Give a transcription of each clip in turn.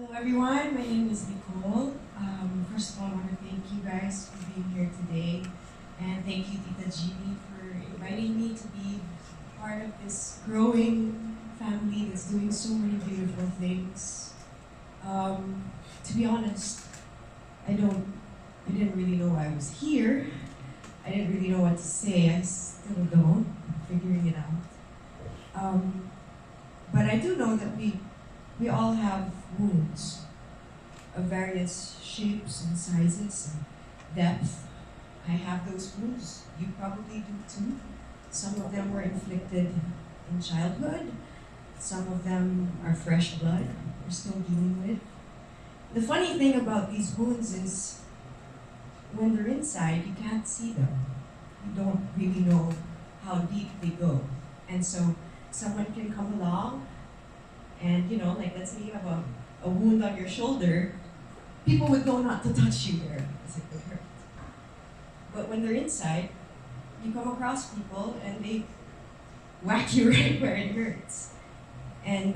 Hello everyone, my name is Nicole. First of all, I want to thank you guys for being here today. And thank you, Tita Jeannie, for inviting me to be part of this growing family that's doing so many beautiful things. To be honest, I don't, I didn't really know I was here. I didn't really know what to say. I still don't. I'm figuring it out. But I do know that we all have wounds of various shapes and sizes and depth. I have those wounds. You probably do too. Some of them were inflicted in childhood. Some of them are fresh blood we're still dealing with. The funny thing about these wounds is when they're inside, you can't see them. You don't really know how deep they go. And so someone can come along and, like let's say you have a wound on your shoulder, people would know not to touch you there because it would hurt. But when they're inside, you come across people and they whack you right where it hurts. And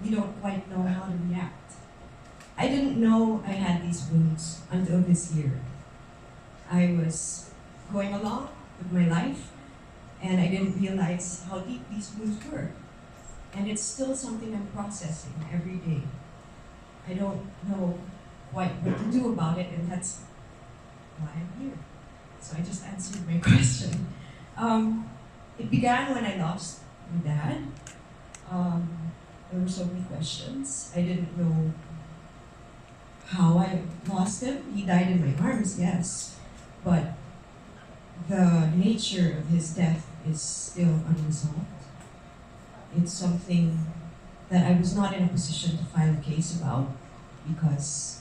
you don't quite know how to react. I didn't know I had these wounds until this year. I was going along with my life and I didn't realize how deep these wounds were. And it's still something I'm processing every day. I don't know quite what to do about it, and that's why I'm here. So I just answered my question. It began when I lost my dad. There were so many questions. I didn't know how I lost him. He died in my arms, yes, but the nature of his death is still unresolved. It's something that I was not in a position to file a case about because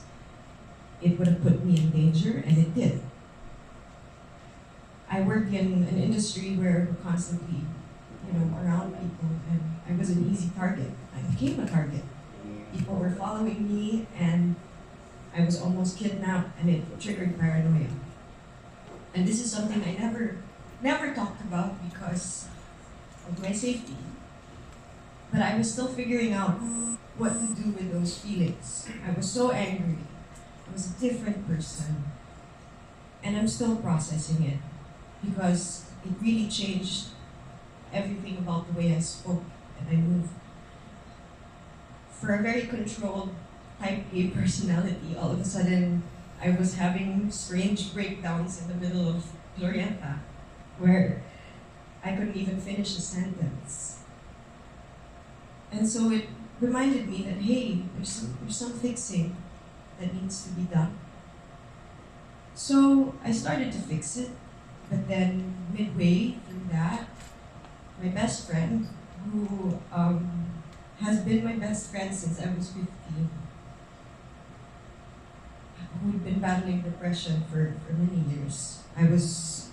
it would have put me in danger, and it did. I work in an industry where we're constantly, around people, and I was an easy target. I became a target. People were following me, and I was almost kidnapped, and it triggered paranoia. And this is something I never talked about because of my safety. But I was still figuring out what to do with those feelings. I was so angry. I was a different person. And I'm still processing it because it really changed everything about the way I spoke and I moved. For a very controlled type A personality, all of a sudden I was having strange breakdowns in the middle of Glorieta where I couldn't even finish a sentence. And so it reminded me that, hey, there's some fixing that needs to be done. So I started to fix it, but then midway through that, my best friend, who has been my best friend since I was 15, who'd been battling depression for many years. I was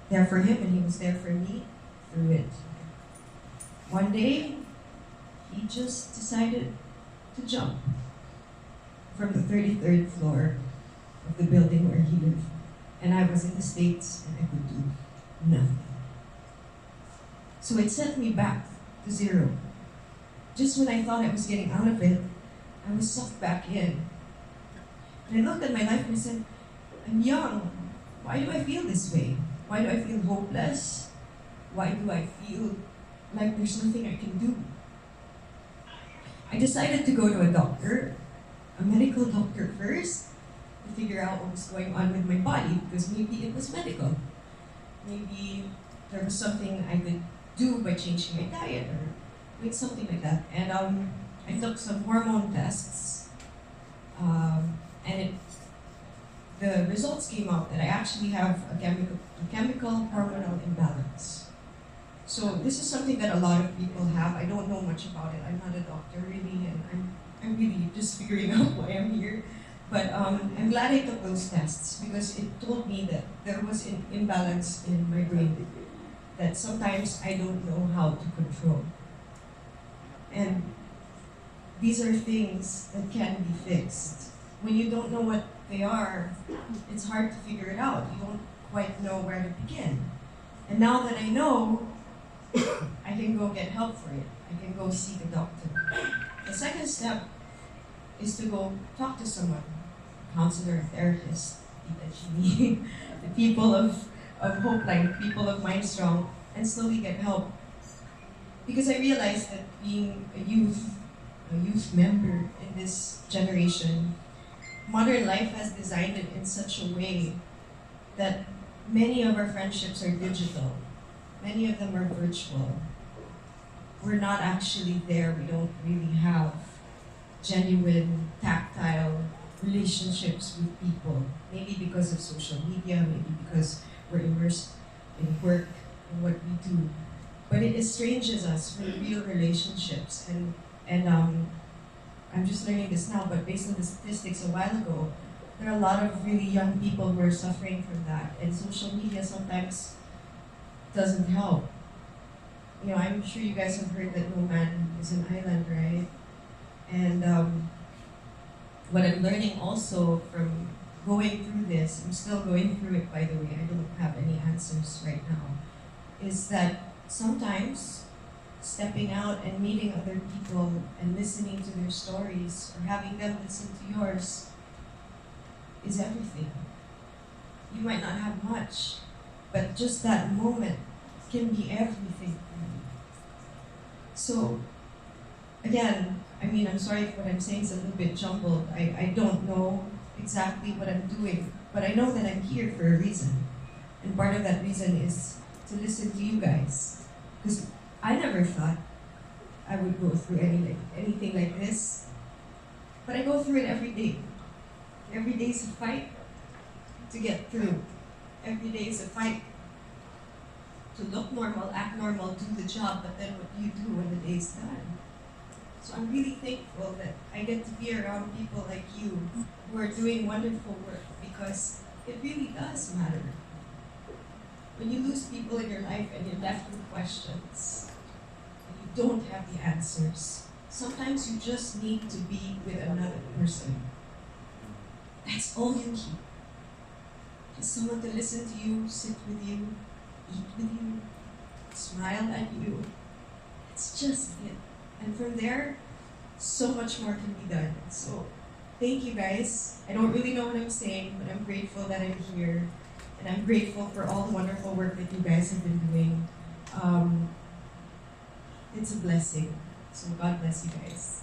there for him and he was there for me through it. One day, he just decided to jump from the 33rd floor of the building where he lived. And I was in the States and I could do nothing. So it set me back to zero. Just when I thought I was getting out of it, I was sucked back in. And I looked at my life and I said, I'm young. Why do I feel this way? Why do I feel hopeless? Why do I feel like there's nothing I can do? I decided to go to a doctor, a medical doctor first, to figure out what was going on with my body, because maybe it was medical. Maybe there was something I could do by changing my diet or like something like that. And I took some hormone tests, and the results came out that I actually have a chemical hormonal imbalance. So this is something that a lot of people have. I don't know much about it. I'm not a doctor really, and I'm really just figuring out why I'm here. But I'm glad I took those tests because it told me that there was an imbalance in my brain that sometimes I don't know how to control. And these are things that can be fixed. When you don't know what they are, it's hard to figure it out. You don't quite know where to begin. And now that I know, I can go get help for it. I can go seek a doctor. The second step is to go talk to someone, counselor, therapist, Tita Chini, the people of Hopeline, people of Mind Strong, and slowly get help. Because I realized that being a youth member in this generation, modern life has designed it in such a way that many of our friendships are digital. Many of them are virtual. We're not actually there. We don't really have genuine, tactile relationships with people. Maybe because of social media, maybe because we're immersed in work and what we do. But it estranges us from real relationships. And I'm just learning this now, but based on the statistics a while ago, there are a lot of really young people who are suffering from that. And social media sometimes doesn't help. You know, I'm sure you guys have heard that no man is an island, right? And what I'm learning also from going through this, I'm still going through it by the way, I don't have any answers right now, is that sometimes stepping out and meeting other people and listening to their stories or having them listen to yours is everything. You might not have much, but just that moment can be everything for you. So, again, I mean, I'm sorry if what I'm saying is a little bit jumbled. I don't know exactly what I'm doing, but I know that I'm here for a reason. And part of that reason is to listen to you guys. Because I never thought I would go through anything like this. But I go through it every day. Every day is a fight to get through. Every day is a fight to look normal, act normal, do the job, but then what do you do when the day's done? So I'm really thankful that I get to be around people like you who are doing wonderful work because it really does matter. When you lose people in your life and you're left with questions, and you don't have the answers, sometimes you just need to be with another person. That's all you need. Just someone to listen to you, sit with you, eat with you, smile at you. It's just it. And from there, so much more can be done. So, thank you guys. I don't really know what I'm saying, but I'm grateful that I'm here. And I'm grateful for all the wonderful work that you guys have been doing. It's a blessing. So God bless you guys.